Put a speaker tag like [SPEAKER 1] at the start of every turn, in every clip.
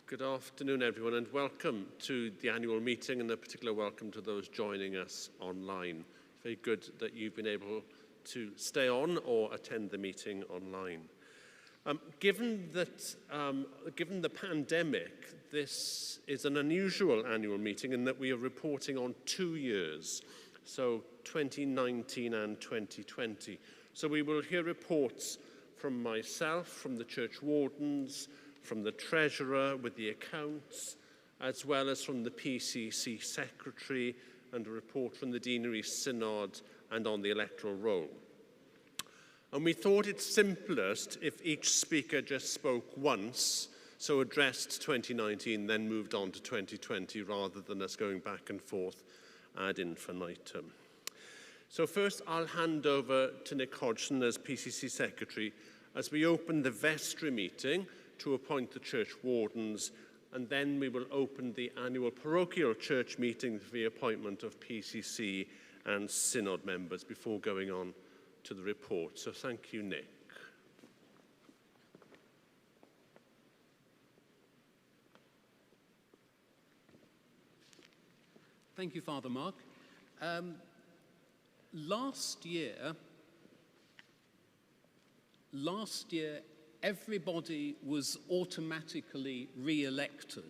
[SPEAKER 1] Good afternoon, everyone, and welcome to the annual meeting, and a particular welcome to those joining us online. Very good that you've been able to stay on or attend the meeting online. Given the pandemic, this is an unusual annual meeting in that we are reporting on 2 years, so 2019 and 2020. So we will hear reports from myself, from the church wardens, from the treasurer with the accounts, as well as from the PCC secretary, and a report from the deanery synod and on the electoral roll. And we thought it simplest if each speaker just spoke once, so addressed 2019, then moved on to 2020, rather than us going back and forth ad infinitum. So first, I'll hand over to Nick Hodgson as PCC secretary as we open the Vestry meeting to appoint the church wardens, and then we will open the annual parochial church meeting for the appointment of PCC and synod members before going on to the report. So thank you, Nick.
[SPEAKER 2] Thank you, Father Mark. Last year, everybody was automatically re-elected.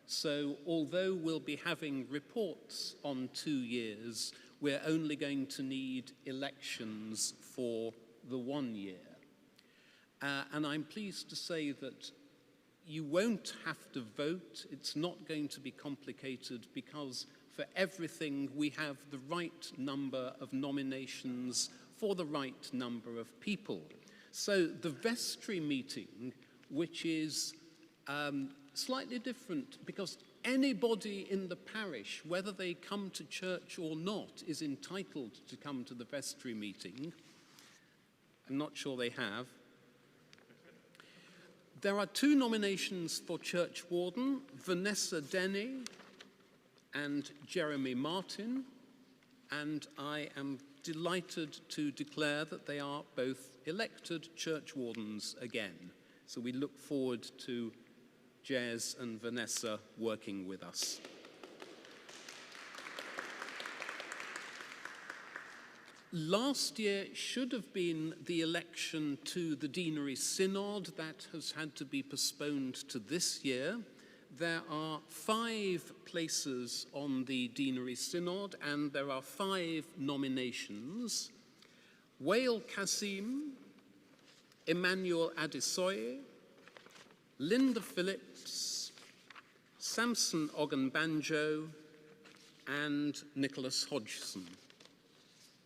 [SPEAKER 2] So although we'll be having reports on 2 years, we're only going to need elections for the 1 year. And I'm pleased to say that you won't have to vote. It's not going to be complicated because for everything we have the right number of nominations for the right number of people. So the Vestry meeting, which is slightly different because anybody in the parish, whether they come to church or not, is entitled to come to the Vestry meeting. I'm not sure they have. There are 2 nominations for church warden, Vanessa Denny and Jeremy Martin, and I am delighted to declare that they are both elected church wardens again. So we look forward to Jez and Vanessa working with us. Last year should have been the election to the deanery synod. That has had to be postponed to this year. There are 5 places on the deanery synod, and there are 5 nominations. Wael Kasim, Emmanuel Adesoye, Linda Phillips, Samson Ogunbanjo, and Nicholas Hodgson.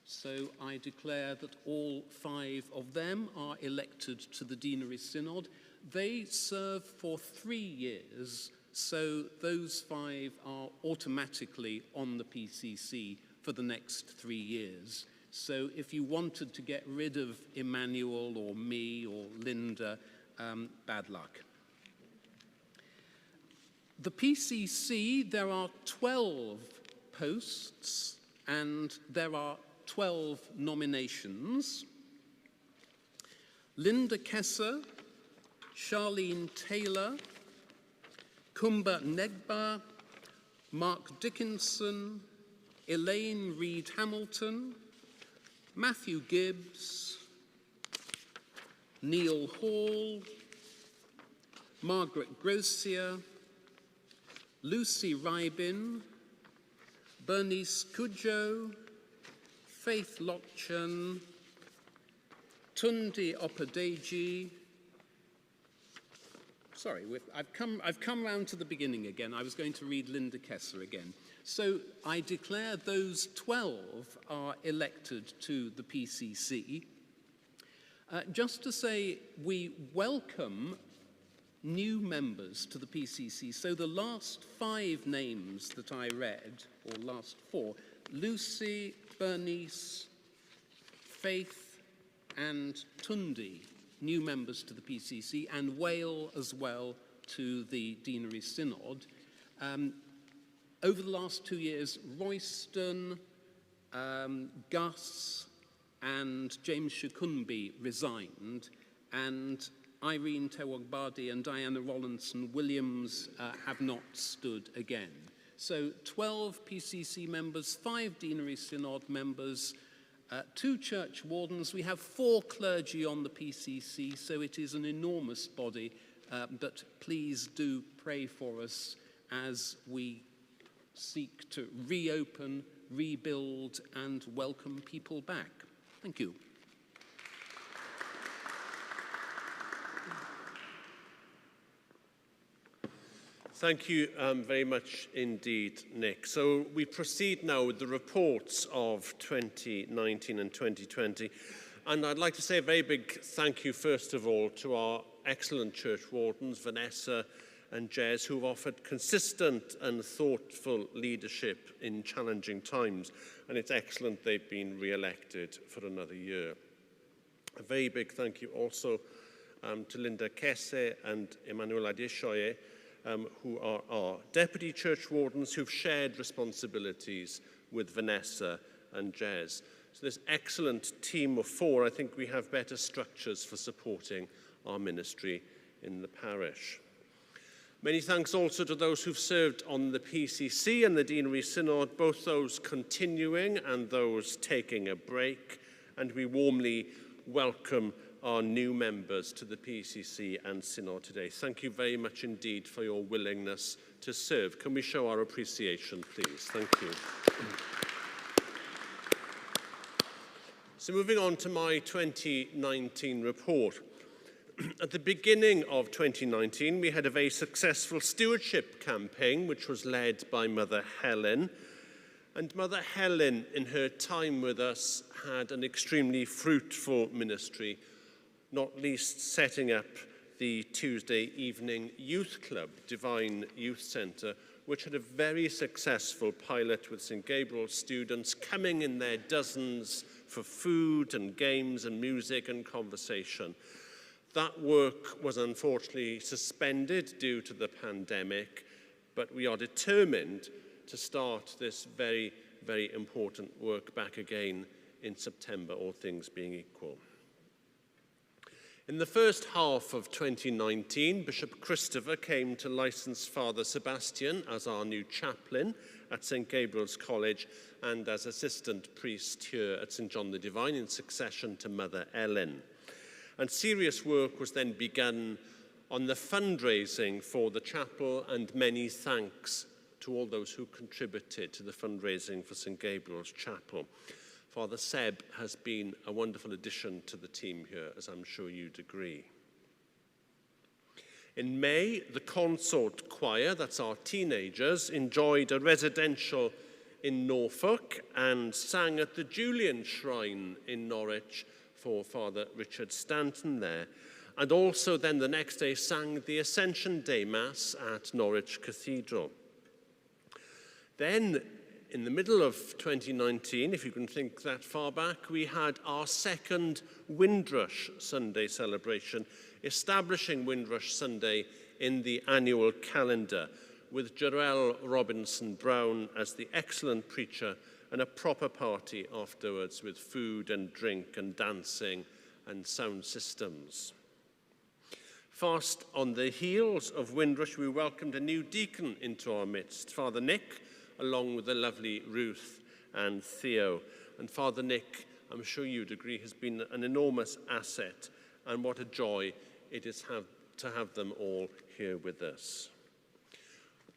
[SPEAKER 2] So I declare that all 5 of them are elected to the deanery synod. They serve for 3 years, so those 5 are automatically on the PCC for the next 3 years. So if you wanted to get rid of Emmanuel or me or Linda, bad luck. The PCC, there are 12 posts and there are 12 nominations. Linda Kesser, Charlene Taylor, Kumba Negba, Mark Dickinson, Elaine Reed Hamilton, Matthew Gibbs, Neil Hall, Margaret Grossier, Lucy Rybin, Bernice Kudjoe, Faith Lockchen, Tundi Opadeji. Sorry, I've come round to the beginning again. I was going to read Linda Kesser again. So I declare those 12 are elected to the PCC. Just to say, we welcome new members to the PCC. So the last 5 names that I read, or last 4, Lucy, Bernice, Faith, and Tundi, new members to the PCC, and Wael as well to the Deanery Synod. Over the last 2 years, Royston, Gus, and James Shakunbi resigned, and Irene Tewagbadi and Diana Rollinson-Williams have not stood again. So 12 PCC members, 5 Deanery Synod members, 2 church wardens. We have 4 clergy on the PCC, so it is an enormous body, but please do pray for us as we seek to reopen, rebuild, and welcome people back. Thank you.
[SPEAKER 1] Thank you very much indeed, Nick. So we proceed now with the reports of 2019 and 2020. And I'd like to say a very big thank you, first of all, to our excellent church wardens, Vanessa and Jez, who have offered consistent and thoughtful leadership in challenging times. And it's excellent they've been re-elected for another year. A very big thank you also to Linda Kesse and Emmanuel Adeshoye, who are our deputy church wardens who've shared responsibilities with Vanessa and Jez. So this excellent team of 4, I think we have better structures for supporting our ministry in the parish. Many thanks also to those who've served on the PCC and the Deanery Synod, both those continuing and those taking a break, and we warmly welcome our new members to the PCC and Synod today. Thank you very much indeed for your willingness to serve. Can we show our appreciation, please? Thank you. So moving on to my 2019 report. At the beginning of 2019, we had a very successful stewardship campaign, which was led by Mother Helen. And Mother Helen, in her time with us, had an extremely fruitful ministry, not least setting up the Tuesday evening youth club, Divine Youth Centre, which had a very successful pilot with St. Gabriel's students coming in their dozens for food and games and music and conversation. That work was unfortunately suspended due to the pandemic, but we are determined to start this very, very important work back again in September, all things being equal. In the first half of 2019, Bishop Christopher came to license Father Sebastian as our new chaplain at St. Gabriel's College and as assistant priest here at St. John the Divine in succession to Mother Ellen. And serious work was then begun on the fundraising for the chapel, and many thanks to all those who contributed to the fundraising for St. Gabriel's Chapel. Father Seb has been a wonderful addition to the team here, as I'm sure you'd agree. In May, the Consort Choir, that's our teenagers, enjoyed a residential in Norfolk and sang at the Julian Shrine in Norwich for Father Richard Stanton there. And also then the next day sang the Ascension Day Mass at Norwich Cathedral. Then, in the middle of 2019, if you can think that far back, we had our second Windrush Sunday celebration, establishing Windrush Sunday in the annual calendar, with Jarell Robinson-Brown as the excellent preacher and a proper party afterwards with food and drink and dancing and sound systems. Fast on the heels of Windrush, we welcomed a new deacon into our midst, Father Nick, along with the lovely Ruth and Theo. And Father Nick, I'm sure you'd agree, has been an enormous asset, and what a joy it is to have them all here with us.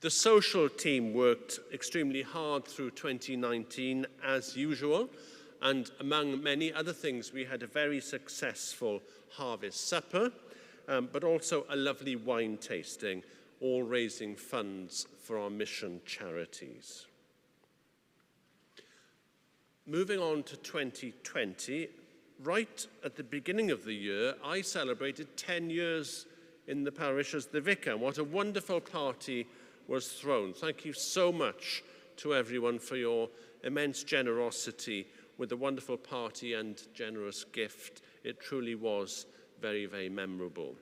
[SPEAKER 1] The social team worked extremely hard through 2019 as usual, and among many other things, we had a very successful harvest supper, but also a lovely wine tasting, all raising funds for our mission charities. Moving on to 2020, right at the beginning of the year, I celebrated 10 years in the parish as the vicar. What a wonderful party was thrown. Thank you so much to everyone for your immense generosity with the wonderful party and generous gift. It truly was very, very memorable.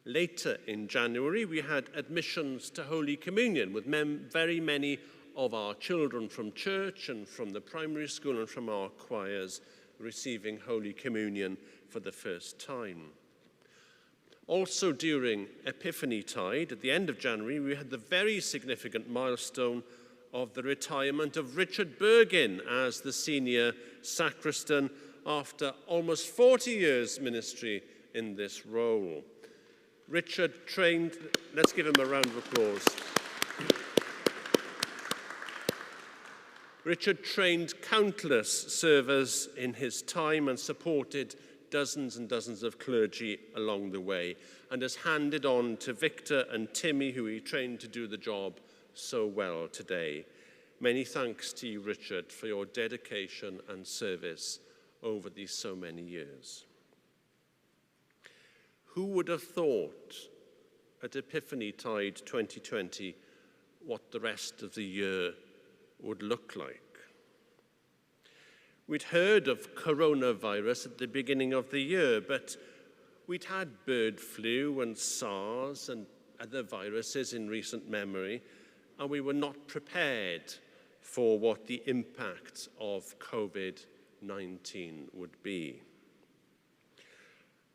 [SPEAKER 1] Later in January, we had admissions to Holy Communion with very many of our children from church and from the primary school and from our choirs receiving Holy Communion for the first time. Also during Epiphany Tide, at the end of January, we had the very significant milestone of the retirement of Richard Burgin as the senior sacristan after almost 40 years ministry in this role. Richard trained, let's give him a round of applause. Richard trained countless servers in his time and supported dozens and dozens of clergy along the way, and has handed on to Victor and Timmy, who he trained to do the job so well today. Many thanks to you, Richard, for your dedication and service over these so many years. Who would have thought at Epiphany Tide 2020 what the rest of the year would look like? We'd heard of coronavirus at the beginning of the year, but we'd had bird flu and SARS and other viruses in recent memory, and we were not prepared for what the impact of COVID-19 would be.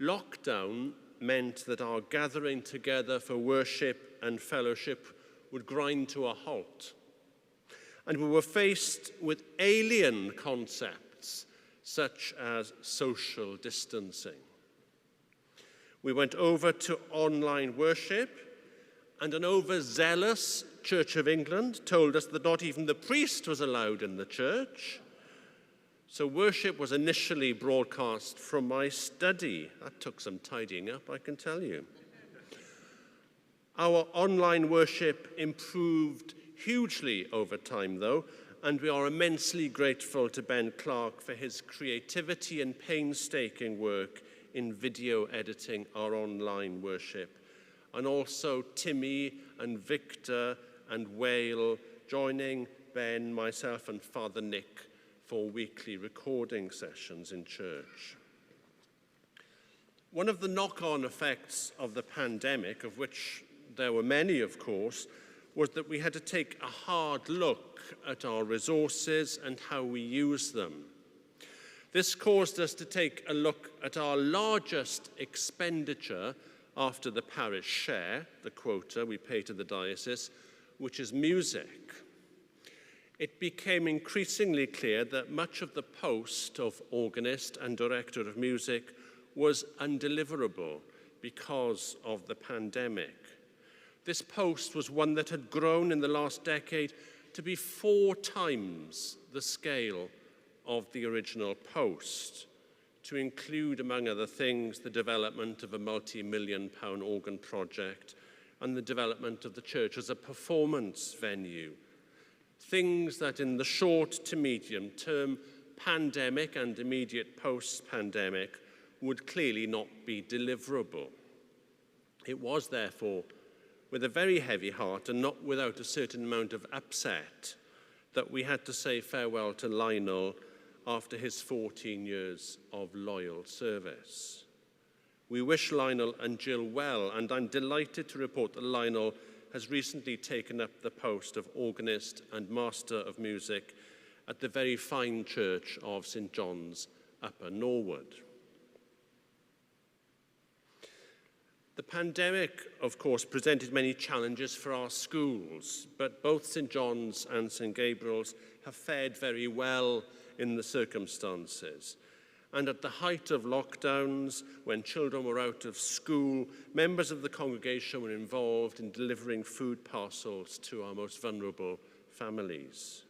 [SPEAKER 1] Lockdown meant that our gathering together for worship and fellowship would grind to a halt. And we were faced with alien concepts such as social distancing. We went over to online worship, and an overzealous Church of England told us that not even the priest was allowed in the church. So worship was initially broadcast from my study. That took some tidying up, I can tell you. Our online worship improved hugely over time, though, and we are immensely grateful to Ben Clark for his creativity and painstaking work in video editing our online worship, and also Timmy and Victor and Wale joining Ben, myself, and Father Nick for weekly recording sessions in church. One of the knock-on effects of the pandemic, of which there were many, of course, was that we had to take a hard look at our resources and how we use them. This caused us to take a look at our largest expenditure after the parish share, the quota we pay to the diocese, which is music. It became increasingly clear that much of the post of organist and director of music was undeliverable because of the pandemic. This post was one that had grown in the last decade to be 4 times the scale of the original post, to include, among other things, the development of a multi-million-pound organ project and the development of the church as a performance venue. Things that in the short to medium term, pandemic and immediate post-pandemic, would clearly not be deliverable. It was, therefore, with a very heavy heart and not without a certain amount of upset that we had to say farewell to Lionel after his 14 years of loyal service. We wish Lionel and Jill well, and I'm delighted to report that Lionel has recently taken up the post of organist and master of music at the very fine church of St. John's, Upper Norwood. The pandemic, of course, presented many challenges for our schools, but both St. John's and St. Gabriel's have fared very well in the circumstances. And at the height of lockdowns, when children were out of school, members of the congregation were involved in delivering food parcels to our most vulnerable families.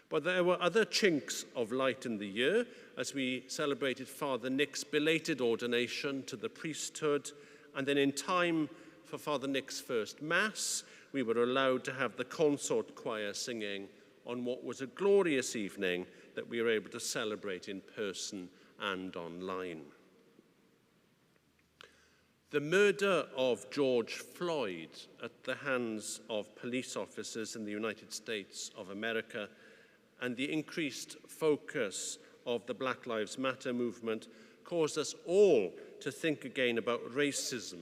[SPEAKER 1] But there were other chinks of light in the year as we celebrated Father Nick's belated ordination to the priesthood, and then in time for Father Nick's first Mass, we were allowed to have the consort choir singing on what was a glorious evening that we were able to celebrate in person and online. The murder of George Floyd at the hands of police officers in the United States of America and the increased focus of the Black Lives Matter movement caused us all to think again about racism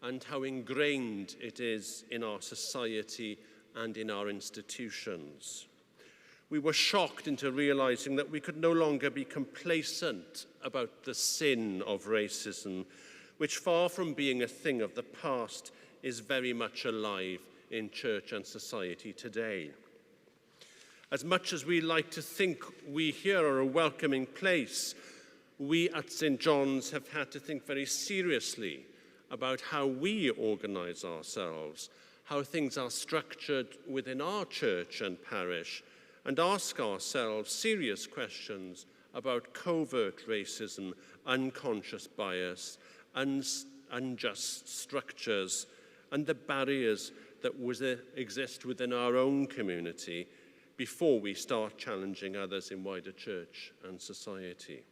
[SPEAKER 1] and how ingrained it is in our society and in our institutions. We were shocked into realizing that we could no longer be complacent about the sin of racism. which, far from being a thing of the past, is very much alive in church and society today. As much as we like to think we here are a welcoming place, we at St. John's have had to think very seriously about how we organise ourselves, how things are structured within our church and parish, and ask ourselves serious questions about covert racism, unconscious bias, unjust structures, and the barriers that exist within our own community before we start challenging others in wider church and society.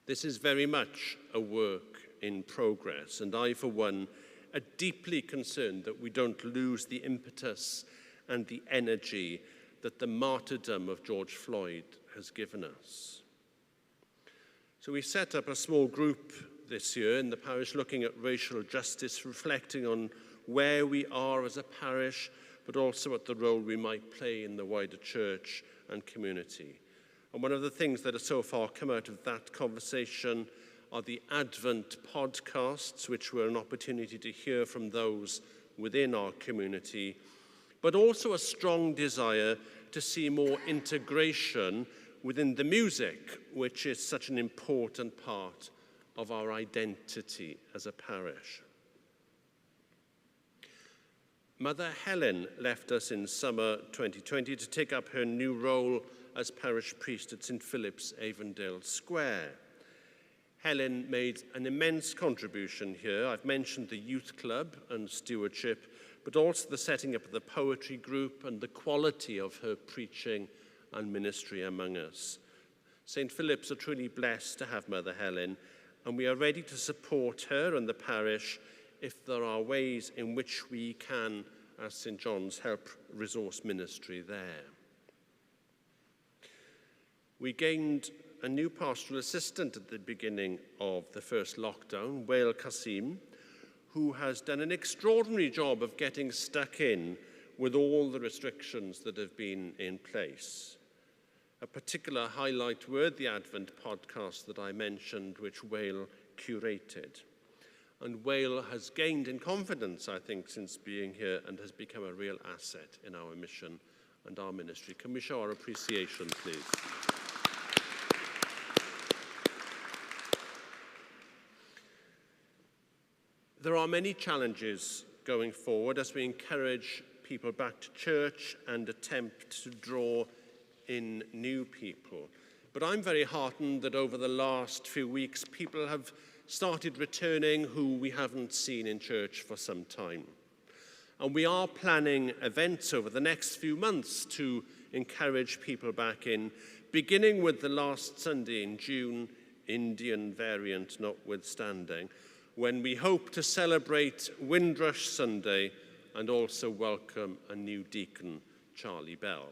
[SPEAKER 1] This is very much a work in progress, and I, for one, are deeply concerned that we don't lose the impetus and the energy that the martyrdom of George Floyd has given us. So we set up a small group this year in the parish looking at racial justice, reflecting on where we are as a parish, but also at the role we might play in the wider church and community. And one of the things that has so far come out of that conversation are the Advent podcasts, which were an opportunity to hear from those within our community, but also a strong desire to see more integration within the music, which is such an important part of our identity as a parish. Mother Helen left us in summer 2020 to take up her new role as parish priest at St. Philip's, Avondale Square. Helen made an immense contribution here. I've mentioned the youth club and stewardship, but also the setting up of the poetry group and the quality of her preaching and ministry among us. St. Philip's are truly blessed to have Mother Helen, and we are ready to support her and the parish if there are ways in which we can, as St. John's, help resource ministry there. We gained a new pastoral assistant at the beginning of the first lockdown, Wael Kasim, who has done an extraordinary job of getting stuck in with all the restrictions that have been in place. A particular highlight were the Advent podcast that I mentioned, which Wael curated. And Wael has gained in confidence, I think, since being here and has become a real asset in our mission and our ministry. Can we show our appreciation, please? There are many challenges going forward as we encourage people back to church and attempt to draw in new people. But I'm very heartened that over the last few weeks, people have started returning who we haven't seen in church for some time. And we are planning events over the next few months to encourage people back in, beginning with the last Sunday in June, Indian variant notwithstanding, when we hope to celebrate Windrush Sunday and also welcome a new deacon, Charlie Bell.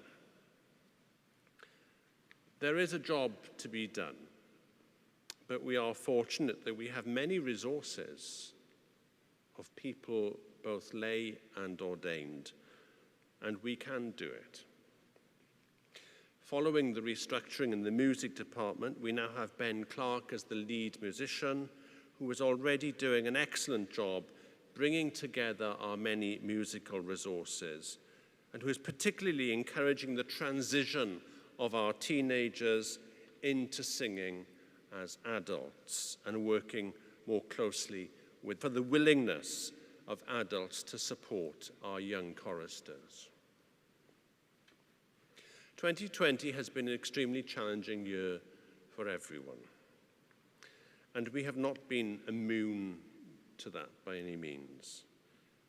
[SPEAKER 1] There is a job to be done, but we are fortunate that we have many resources of people both lay and ordained, and we can do it. Following the restructuring in the music department, we now have Ben Clark as the lead musician, who is already doing an excellent job bringing together our many musical resources, and who is particularly encouraging the transition of our teenagers into singing as adults and working more closely for the willingness of adults to support our young choristers. 2020 has been an extremely challenging year for everyone, and we have not been immune to that by any means.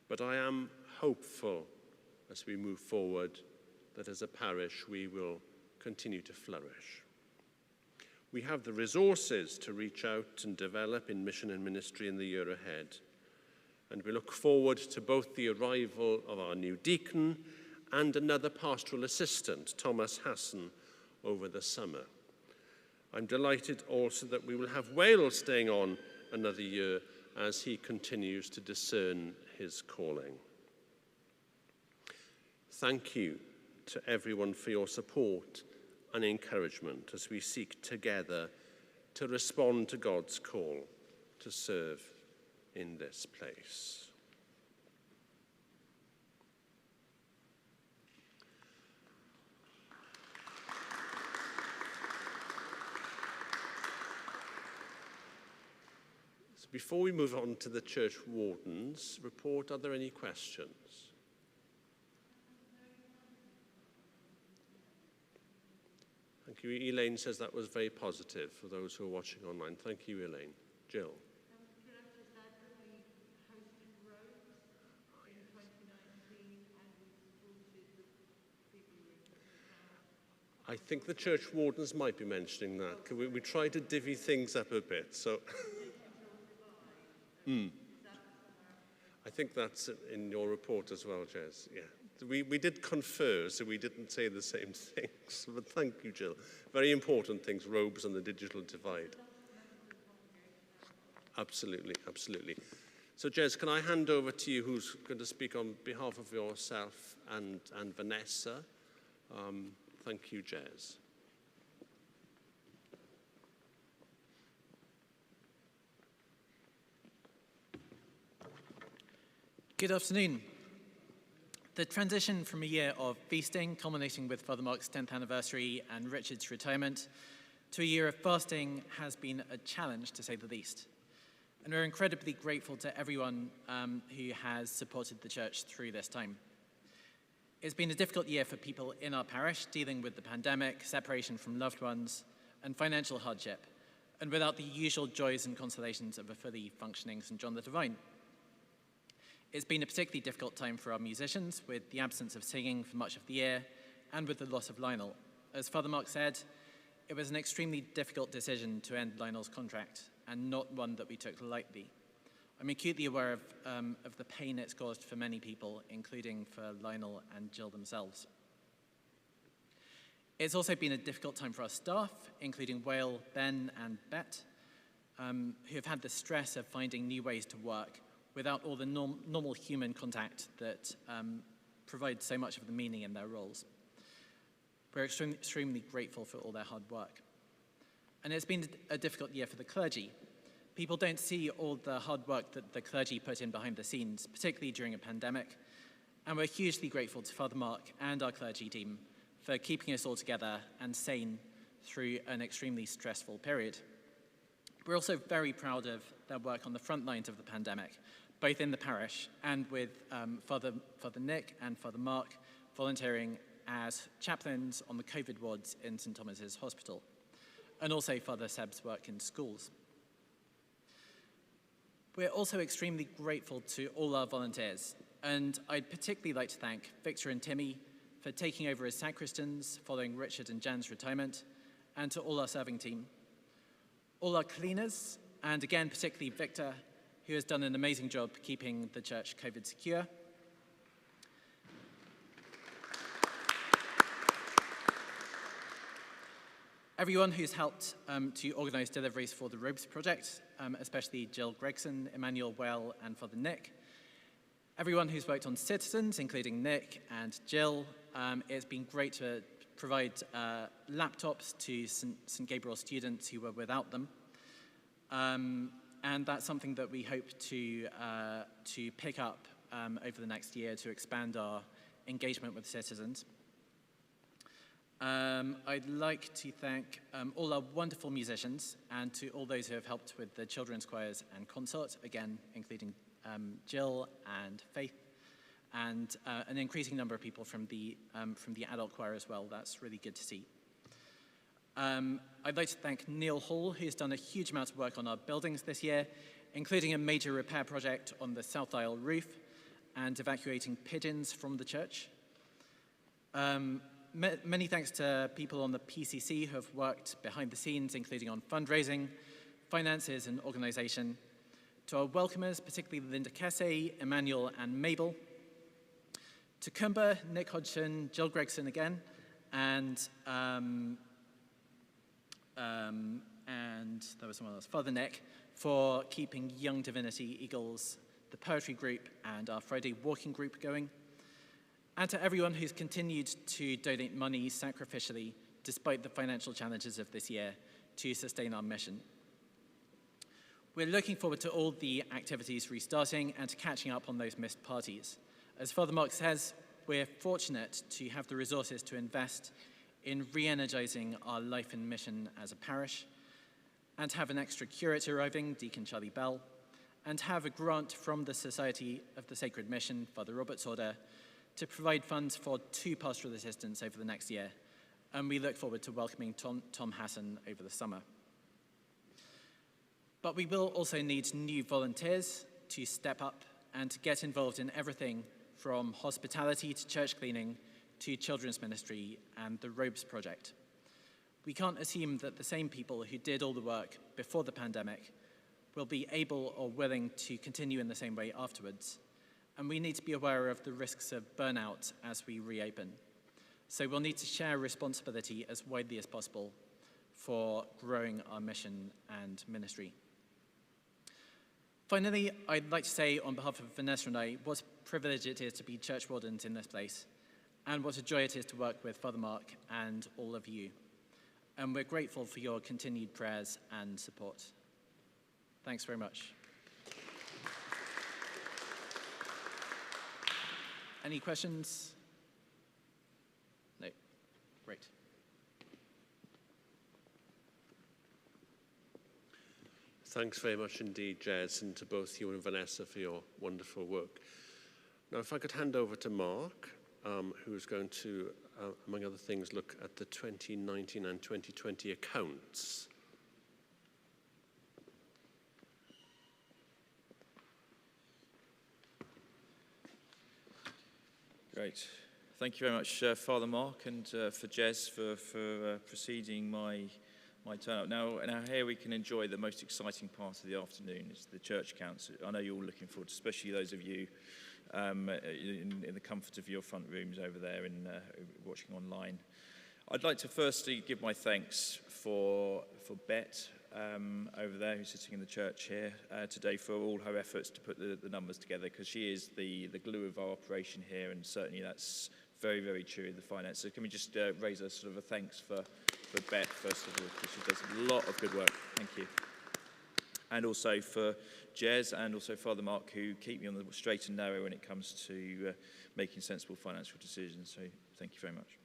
[SPEAKER 1] But I am hopeful as we move forward that as a parish we will continue to flourish. We have the resources to reach out and develop in mission and ministry in the year ahead. And we look forward to both the arrival of our new deacon and another pastoral assistant, Thomas Hassan, over the summer. I'm delighted also that we will have Wael staying on another year as he continues to discern his calling. Thank you to everyone for your support and encouragement as we seek together to respond to God's call to serve in this place. So before we move on to the church warden's report, are there any questions? Thank you. Elaine says that was very positive for those who are watching online. Thank you, Elaine. Jill. I think the church wardens might be mentioning that. We try to divvy things up a bit, so I think that's in your report as well, Jez. Yeah, we did confer, so we didn't say the same things. But thank you, Jill. Very important things: robes and the digital divide. Absolutely, absolutely. So, Jez, can I hand over to you, who's going to speak on behalf of yourself and Vanessa? Thank you, Jez.
[SPEAKER 3] Good afternoon. The transition from a year of feasting, culminating with Father Mark's 10th anniversary and Richard's retirement, to a year of fasting has been a challenge, to say the least. And we're incredibly grateful to everyone who has supported the church through this time. It's been a difficult year for people in our parish, dealing with the pandemic, separation from loved ones, and financial hardship, and without the usual joys and consolations of a fully functioning St. John the Divine. It's been a particularly difficult time for our musicians, with the absence of singing for much of the year, and with the loss of Lionel. As Father Mark said, it was an extremely difficult decision to end Lionel's contract, and not one that we took lightly. I'm acutely aware of the pain it's caused for many people, including for Lionel and Jill themselves. It's also been a difficult time for our staff, including Whale, Ben, and Bet, who have had the stress of finding new ways to work without all the normal human contact that provides so much of the meaning in their roles. We're extremely grateful for all their hard work. And it's been a difficult year for the clergy. People don't see all the hard work that the clergy put in behind the scenes, particularly during a pandemic. And we're hugely grateful to Father Mark and our clergy team for keeping us all together and sane through an extremely stressful period. We're also very proud of their work on the front lines of the pandemic, both in the parish and with Father Nick and Father Mark volunteering as chaplains on the COVID wards in St. Thomas's Hospital, and also Father Seb's work in schools. We're also extremely grateful to all our volunteers, and I'd particularly like to thank Victor and Timmy for taking over as sacristans following Richard and Jan's retirement, and to all our serving team. All our cleaners, and again particularly Victor, who has done an amazing job keeping the church COVID secure. Everyone who's helped to organise deliveries for the Robes Project, especially Jill Gregson, Emmanuel Well, and Father Nick. Everyone who's worked on citizens, including Nick and Jill. It's been great to provide laptops to St. Gabriel students who were without them. And that's something that we hope to pick up over the next year to expand our engagement with citizens. I'd like to thank all our wonderful musicians and to all those who have helped with the children's choirs and consort, again, including Jill and Faith, and an increasing number of people from the adult choir as well. That's really good to see. I'd like to thank Neil Hall, who's done a huge amount of work on our buildings this year, including a major repair project on the South Aisle roof and evacuating pigeons from the church. Many thanks to people on the PCC who have worked behind the scenes, including on fundraising, finances, and organisation. To our welcomers, particularly Linda Kesse, Emmanuel, and Mabel. To Kumba, Nick Hodgson, Jill Gregson again, and there was someone else, Father Nick, for keeping Young Divinity Eagles, the poetry group, and our Friday walking group going. And to everyone who's continued to donate money sacrificially, despite the financial challenges of this year, to sustain our mission. We're looking forward to all the activities restarting and to catching up on those missed parties. As Father Mark says, we're fortunate to have the resources to invest in re-energizing our life and mission as a parish, and have an extra curate arriving, Deacon Charlie Bell, and have a grant from the Society of the Sacred Mission, Father Robert's Order, to provide funds for 2 pastoral assistants over the next year. And we look forward to welcoming Tom Hassan over the summer. But we will also need new volunteers to step up and to get involved in everything from hospitality to church cleaning to children's ministry and the Robes Project. We can't assume that the same people who did all the work before the pandemic will be able or willing to continue in the same way afterwards. And we need to be aware of the risks of burnout as we reopen. So we'll need to share responsibility as widely as possible for growing our mission and ministry. Finally, I'd like to say on behalf of Vanessa and I, what a privilege it is to be church wardens in this place, and what a joy it is to work with Father Mark and all of you. And we're grateful for your continued prayers and support. Thanks very much. Any questions? No. Great.
[SPEAKER 1] Thanks very much indeed, Jez, and to both you and Vanessa for your wonderful work. Now, if I could hand over to Mark, who's going to, among other things, look at the 2019 and 2020 accounts.
[SPEAKER 4] Great. Thank you very much, Father Mark, and for Jez for preceding my turnout. Now here we can enjoy the most exciting part of the afternoon. It's the church accounts. I know you're all looking forward to, especially those of you in the comfort of your front rooms over there and watching online. I'd like to firstly give my thanks for Bet over there, who's sitting in the church here today, for all her efforts to put the numbers together, because she is the glue of our operation here, and certainly that's very, very true in the finance. So can we just raise a sort of a thanks for Bet, first of all, because she does a lot of good work. Thank you. And also for Jez and also Father Mark, who keep me on the straight and narrow when it comes to making sensible financial decisions. So thank you very much.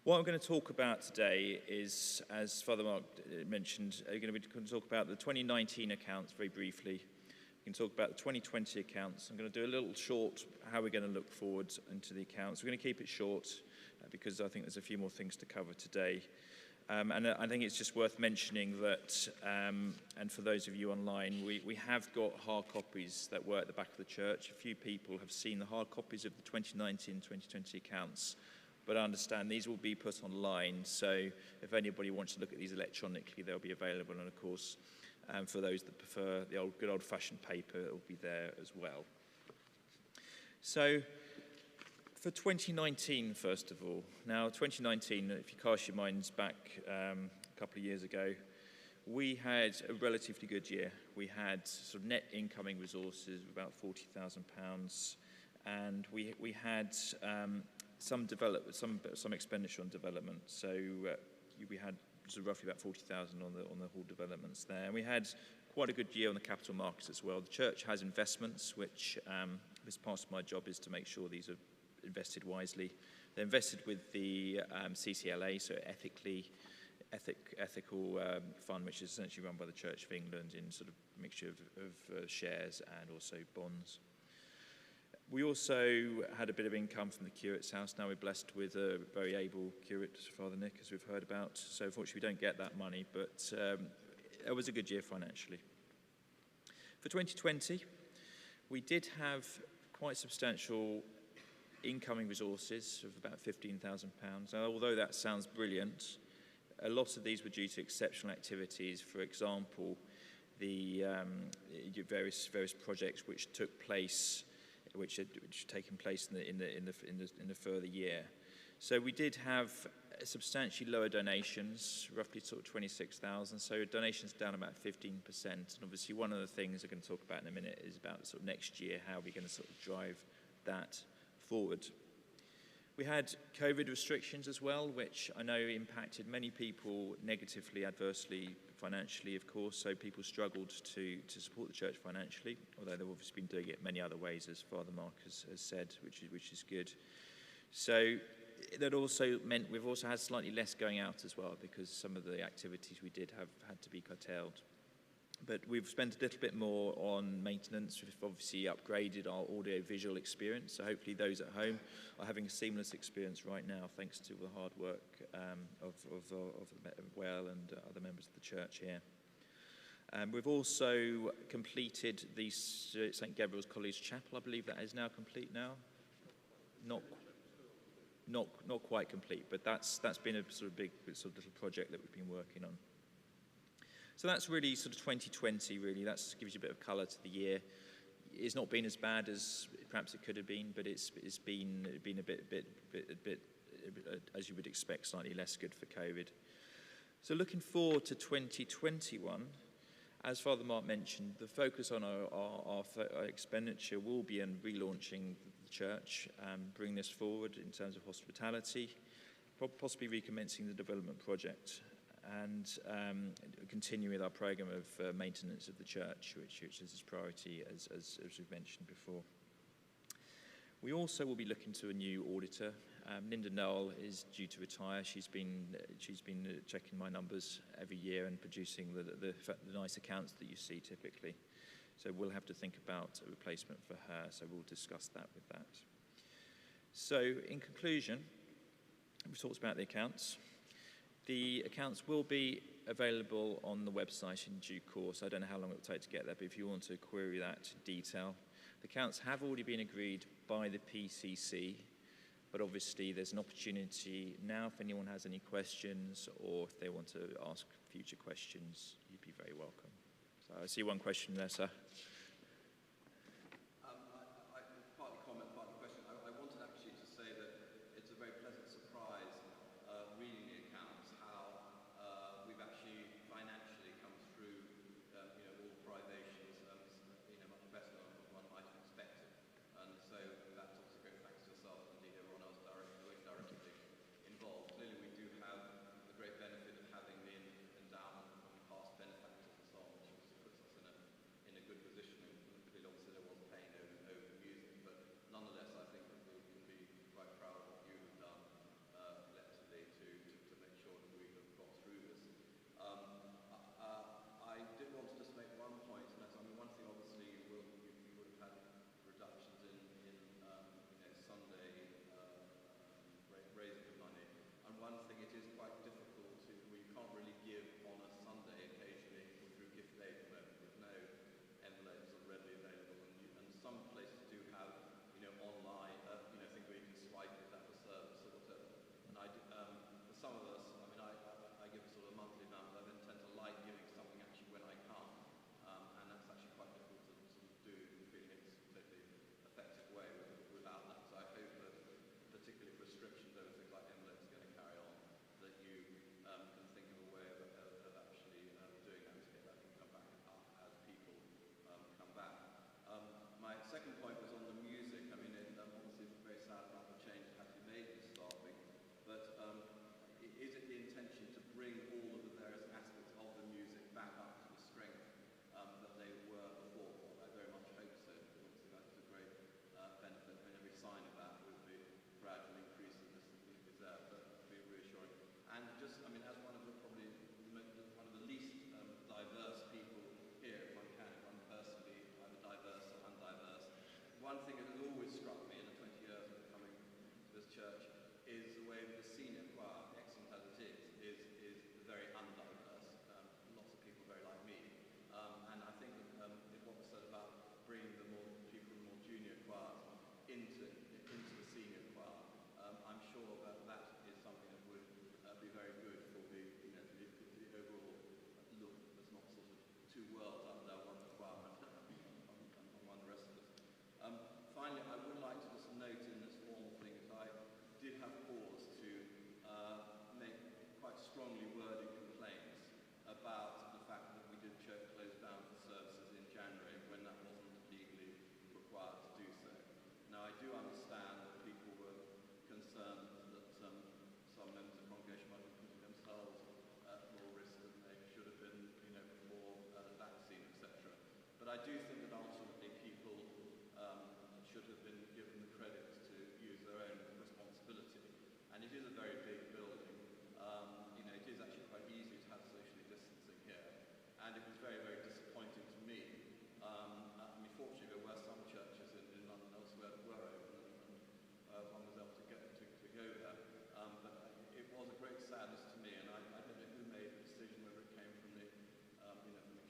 [SPEAKER 4] What I'm going to talk about today is, as Father Mark mentioned, we're going to talk about the 2019 accounts very briefly. We can talk about the 2020 accounts. I'm going to do a little short how we're going to look forward into the accounts. We're going to keep it short because I think there's a few more things to cover today. And I think it's just worth mentioning that, and for those of you online, we have got hard copies that were at the back of the church. A few people have seen the hard copies of the 2019-2020 accounts, but I understand these will be put online, so if anybody wants to look at these electronically, they'll be available, and of course, for those that prefer the good old-fashioned paper, it will be there as well. So, for 2019, first of all. Now, 2019, if you cast your minds back a couple of years ago, we had a relatively good year. We had sort of net incoming resources of about £40,000, and we had some expenditure on development. So we had sort of roughly about 40,000 on the whole developments there. And we had quite a good year on the capital markets as well. The church has investments, which as part of my job is to make sure these are invested wisely. They're invested with the CCLA, so ethical fund, which is essentially run by the Church of England in sort of mixture of shares and also bonds. We also had a bit of income from the curate's house. Now we're blessed with a very able curate, Father Nick, as we've heard about. So unfortunately we don't get that money, but it was a good year financially. For 2020, we did have quite substantial incoming resources of about £15,000. Now, although that sounds brilliant, a lot of these were due to exceptional activities. For example, the various projects which took place, which had taken place in the further year. So we did have substantially lower donations, roughly sort of 26,000. So donations down about 15%. And obviously, one of the things we're going to talk about in a minute is about sort of next year, how we're going to sort of drive that forward. We had COVID restrictions as well, which I know impacted many people negatively, adversely, financially, of course. So people struggled to support the church financially, although they've obviously been doing it many other ways, as Father Mark has said, which is good. So that also meant we've also had slightly less going out as well, because some of the activities we did have had to be curtailed. But we've spent a little bit more on maintenance. We've obviously upgraded our audio-visual experience, so hopefully those at home are having a seamless experience right now, thanks to the hard work of Well and other members of the church here. We've also completed the St. Gabriel's College Chapel. I believe that is now complete now. Not quite complete, but that's been a sort of big sort of little project that we've been working on. So that's really sort of 2020, really. That gives you a bit of colour to the year. It's not been as bad as perhaps it could have been, but it's been a bit, as you would expect, slightly less good for COVID. So looking forward to 2021, as Father Mark mentioned, the focus on our expenditure will be on relaunching the church, bringing this forward in terms of hospitality, possibly recommencing the development project, and continue with our programme of maintenance of the church, which is its priority, as we've mentioned before. We also will be looking to a new auditor. Linda Noel is due to retire. She's been checking my numbers every year and producing the nice accounts that you see typically. So we'll have to think about a replacement for her, so we'll discuss that with that. So in conclusion, we've talked about the accounts. The accounts will be available on the website in due course. I don't know how long it will take to get there, but if you want to query that in detail. The accounts have already been agreed by the PCC, but obviously there's an opportunity now if anyone has any questions or if they want to ask future questions, you'd be very welcome. So I see one question there, sir.
[SPEAKER 5] Partly comment, partly question. I wanted actually to say that it's a very pleasant surprise reading the accounts, how we've actually financially come through, all privations, much better than one might have expected. And so that's obviously great thanks to yourself and indeed everyone else directly involved. Clearly we do have the great benefit of having the endowment from past benefactors and so on, which puts us in a good position. And clearly obviously there was pain over music, but nonetheless I think that we can be quite proud of what you have done collectively to make sure that we have got through this. I did want to just make one point, and that's, one thing obviously you would have had reductions in Sunday raising of money, and one thing it is quite difficult to, you can't really give on a Sunday occasionally through gift aid at the moment. There's no envelopes that are readily available, and some places do have online thing where you can swipe it at the service or whatever. And for some of us, I give a sort of monthly amount, but I then tend to like giving something actually when I can't, and that's actually quite difficult to sort of do, feeling it's a totally effective way without that. So I hope that, particularly if restrictions over things like envelopes are going to carry on, that you can think of a way of actually doing that to get that can come back up as people come back. My second point was on the music. Obviously it's very sad about the change that had to be made to staffing, but is it the intention to bring all of the various aspects of the music back up to the strength that they were before? I very much hope so. Obviously that is a great benefit. Every sign of that with the gradual increase in this is there, but it'll be reassuring. And just, as one of the probably one of the least diverse people here, if one can, one personally, either diverse or undiverse, one thing that has always struck me in the 20 years of coming to this church is the way that the senior choir, excellent as it is very undiverse. Lots of people very like me. And I think what was said about bringing the more people in the more junior choirs into the senior choir, I'm sure that is something that would be very good for the overall look. There's not sort of two worlds under one choir and one the rest of us. Finally, But I do think that ultimately people should have been given the credit to use their own responsibility. And it is a very big building. It is actually quite easy to have socially distancing here. And it was very, very disappointing to me. Fortunately, there were some churches in London elsewhere that were open, and one was able to go there. But it was a great sadness to me, and I don't know who made the decision, whether it came from the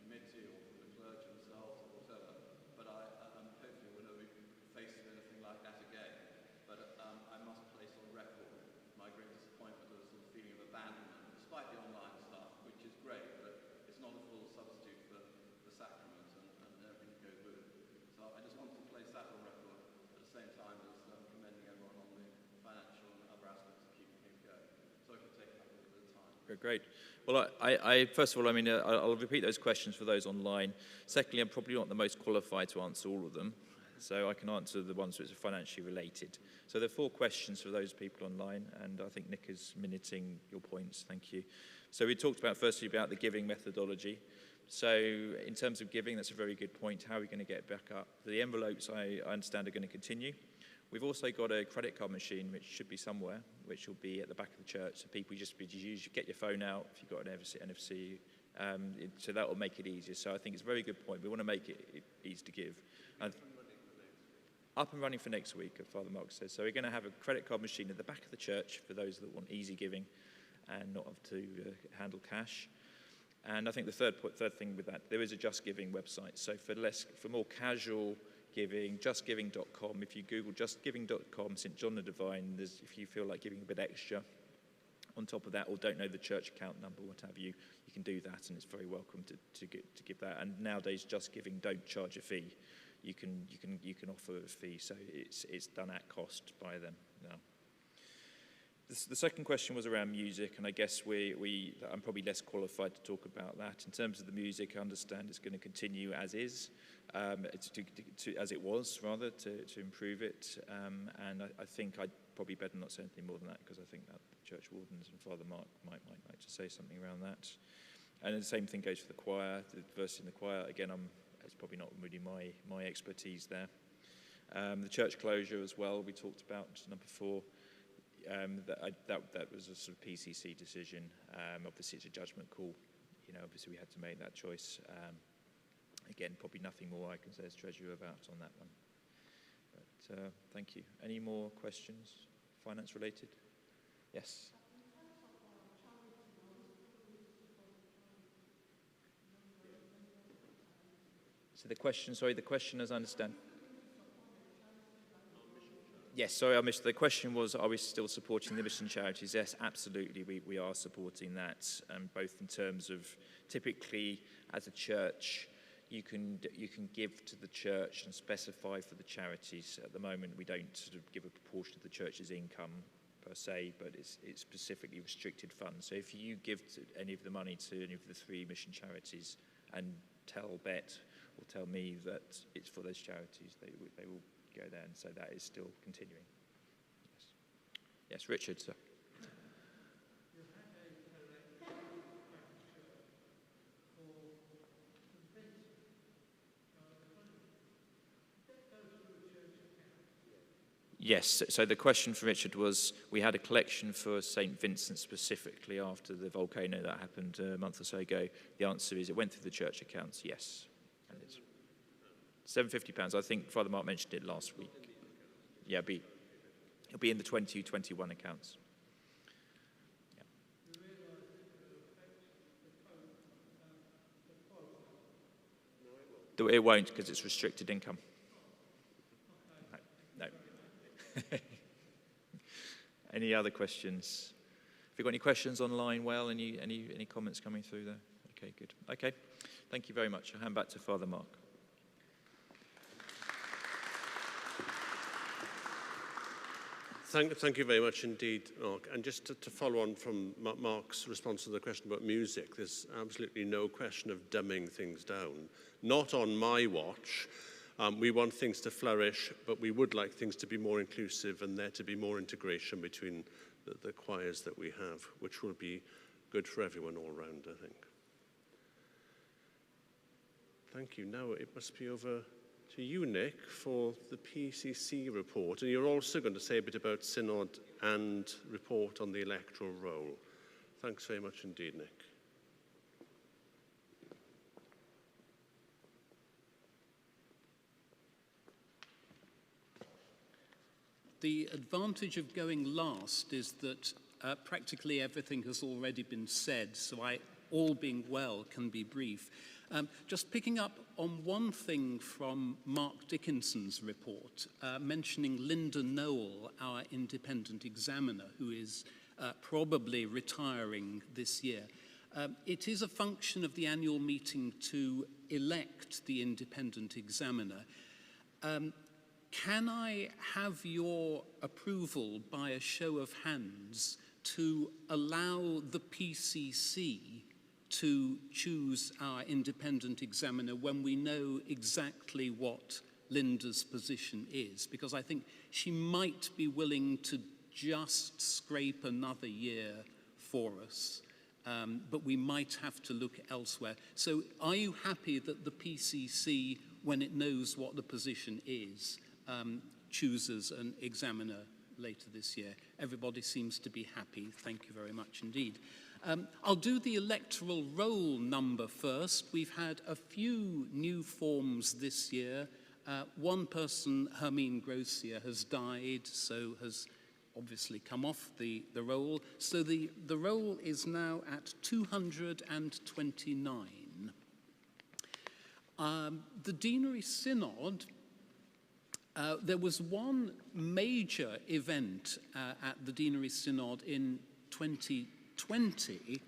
[SPEAKER 5] committee or from the clergy themselves or whatever. But hopefully we'll never be faced with anything like that again. But I must place on record my great disappointment at a sort of feeling of abandonment, despite the online stuff, which is great, but it's not a full substitute for the sacrament and everything that goes with it. So I just wanted to place that on record at the same time as commending everyone on the financial and other aspects of keeping things going. So I can take up a little bit of time.
[SPEAKER 4] Great. Well, I first of all, I'll repeat those questions for those online. Secondly, I'm probably not the most qualified to answer all of them, so I can answer the ones which are financially related. So there are 4 questions for those people online, and I think Nick is minuting your points. Thank you. So we talked about, firstly, about the giving methodology. So in terms of giving, that's a very good point. How are we going to get back up? The envelopes, I understand, are going to continue. We've also got a credit card machine, which should be somewhere, which will be at the back of the church. So people just get your phone out if you've got an NFC. So that will make it easier. So I think it's a very good point. We want to make it easy to give. And up and running for next week, Father Mark says. So we're going to have a credit card machine at the back of the church for those that want easy giving and not have to handle cash. And I think the third thing with that, there is a Just Giving website. So for more casual giving, justgiving.com. If you Google justgiving.com, St. John the Divine, if you feel like giving a bit extra on top of that, or don't know the church account number, what have you, you can do that, and it's very welcome to give that. And nowadays, Just Giving don't charge a fee. You can offer a fee, so it's done at cost by them now. The second question was around music, and I guess I'm probably less qualified to talk about that. In terms of the music, I understand it's going to continue as is, as it was, rather, to improve it. And I think I'd probably better not say anything more than that, because I think that the church wardens and Father Mark might like to say something around that. And the same thing goes for the choir. The verse in the choir, again, it's probably not really my expertise there. The church closure as well, we talked about, number 4. That was a sort of PCC decision. Obviously, it's a judgment call. Obviously, we had to make that choice. Again, probably nothing more I can say as treasurer about on that one. But thank you. Any more questions, finance related? Yes. So the question, as I understand. Yes, sorry, I missed. The question was, are we still supporting the mission charities? Yes, absolutely, we are supporting that, both in terms of, typically, as a church, you can give to the church and specify for the charities. At the moment, we don't sort of give a proportion of the church's income, per se, but it's specifically restricted funds. So if you give any of the money to any of the 3 mission charities and tell Bet or tell me that it's for those charities, they will go there, and so that is still continuing. Yes, Richard, sir. Yes, so the question for Richard was, we had a collection for St. Vincent specifically after the volcano that happened a month or so ago. The answer is it went through the church accounts, yes. And it's £750. I think Father Mark mentioned it last week. Yeah, it'll be in the 2021 accounts. Yeah. It won't, because it's restricted income. No. Any other questions? Have you got any questions online? Well, any comments coming through there? Okay, good. Okay, thank you very much. I'll hand back to Father Mark.
[SPEAKER 1] Thank you very much indeed, Mark. And just to follow on from Mark's response to the question about music, there's absolutely no question of dumbing things down. Not on my watch. We want things to flourish, but we would like things to be more inclusive and there to be more integration between the choirs that we have, which will be good for everyone all round, I think. Thank you. Now it must be over to you, Nick, for the PCC report. And you're also going to say a bit about Synod and report on the Electoral Roll. Thanks very much indeed, Nick.
[SPEAKER 2] The advantage of going last is that practically everything has already been said, so I, all being well, can be brief. Just picking up on one thing from Mark Dickinson's report, mentioning Linda Noel, our independent examiner, who is probably retiring this year. It is a function of the annual meeting to elect the independent examiner. Can I have your approval by a show of hands to allow the PCC to choose our independent examiner when we know exactly what Linda's position is? Because I think she might be willing to just scrape another year for us, but we might have to look elsewhere. So are you happy that the PCC, when it knows what the position is, chooses an examiner later this year? Everybody seems to be happy. Thank you very much indeed. I'll do the electoral roll number first. We've had a few new forms this year. One person, Hermine Grossier, has died, so has obviously come off the roll. So the roll is now at 229. The Deanery Synod, there was one major event at the Deanery Synod in 2020,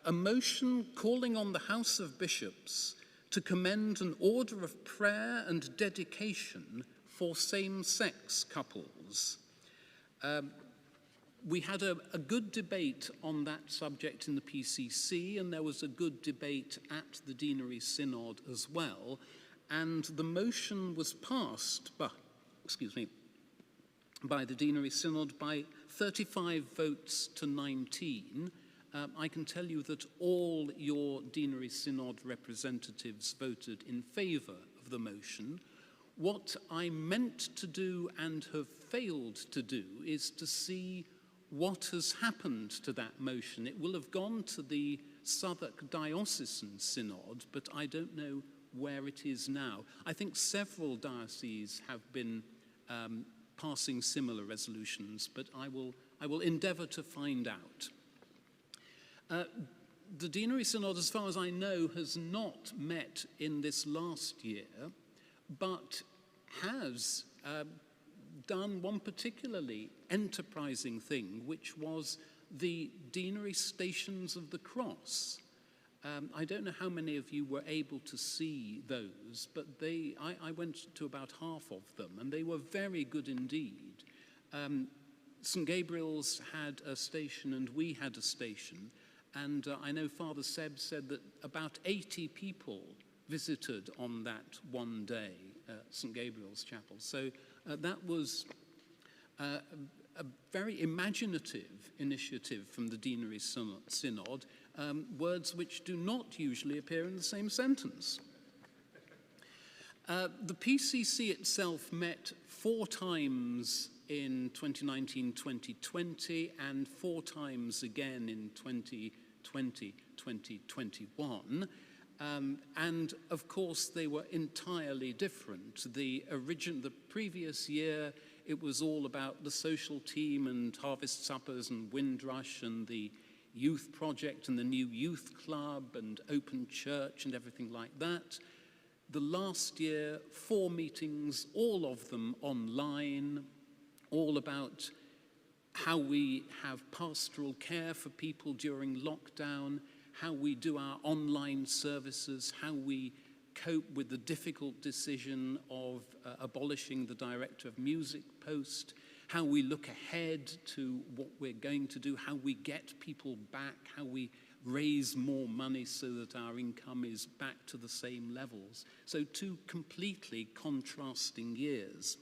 [SPEAKER 2] a motion calling on the House of Bishops to commend an order of prayer and dedication for same-sex couples. We had a good debate on that subject in the PCC, and there was a good debate at the Deanery Synod as well. And the motion was passed by the Deanery Synod by 35 votes to 19. I can tell you that all your Deanery Synod representatives voted in favour of the motion. What I meant to do and have failed to do is to see what has happened to that motion. It will have gone to the Southwark Diocesan Synod, but I don't know where it is now. I think several dioceses have been passing similar resolutions, but I will endeavour to find out. The Deanery Synod, as far as I know, has not met in this last year, but has done one particularly enterprising thing, which was the Deanery Stations of the Cross. I don't know how many of you were able to see those, but I went to about half of them, and they were very good indeed. St. Gabriel's had a station, and we had a station, and I know Father Seb said that about 80 people visited on that one day at St. Gabriel's Chapel. So that was a very imaginative initiative from the Deanery Synod, words which do not usually appear in the same sentence. The PCC itself met 4 times in 2019-2020 and 4 times again in 2020-2021. And of course they were entirely different. The previous year it was all about the social team and harvest suppers and Windrush and the youth project and the new youth club and open church and everything like that. The last year, 4 meetings, all of them online, all about how we have pastoral care for people during lockdown, how we do our online services, how we cope with the difficult decision of abolishing the Director of Music post, how we look ahead to what we're going to do, how we get people back, how we raise more money so that our income is back to the same levels. So 2 completely contrasting years.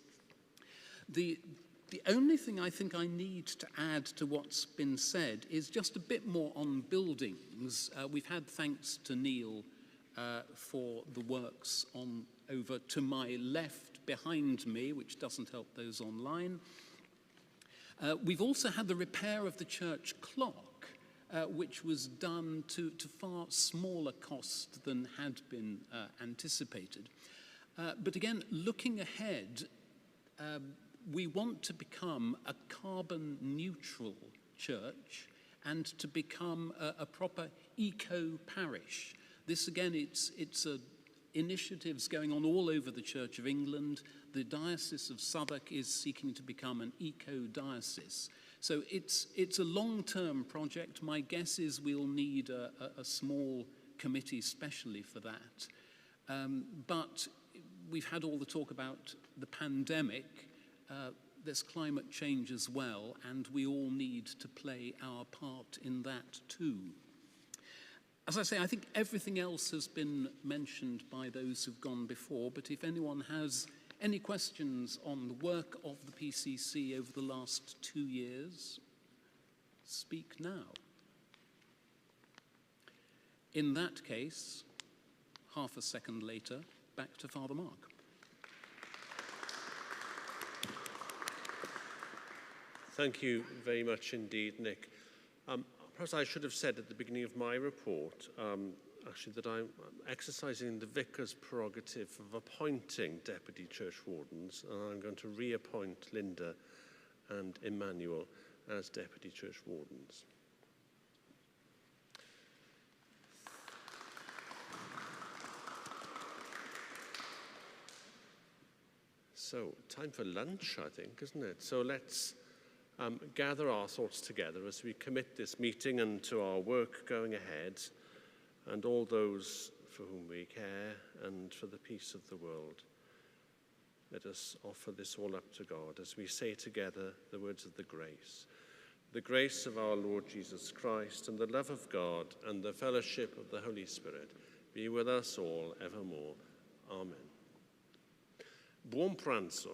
[SPEAKER 2] The only thing I think I need to add to what's been said is just a bit more on buildings. We've had, thanks to Neil, for the works on over to my left behind me, which doesn't help those online. We've also had the repair of the church clock, which was done to far smaller cost than had been anticipated. But again, looking ahead, we want to become a carbon neutral church and to become a proper eco-parish. This again, it's initiatives going on all over the Church of England. The Diocese of Southwark is seeking to become an eco-diocese. So it's a long-term project. My guess is we'll need a small committee specially for that. But we've had all the talk about the pandemic. There's climate change as well, and we all need to play our part in that too. As I say, I think everything else has been mentioned by those who've gone before, but if anyone has any questions on the work of the PCC over the last 2 years, speak now. In that case, half a second later, back to Father Mark.
[SPEAKER 1] Thank you very much indeed, Nick. Perhaps I should have said at the beginning of my report, actually, that I'm exercising the vicar's prerogative of appointing deputy church wardens, and I'm going to reappoint Linda and Emmanuel as deputy church wardens. So, time for lunch, I think, isn't it? So let's gather our thoughts together as we commit this meeting and to our work going ahead, and all those for whom we care, and for the peace of the world. Let us offer this all up to God as we say together the words of the grace. The grace of our Lord Jesus Christ, and the love of God, and the fellowship of the Holy Spirit be with us all evermore. Amen. Buon pranzo.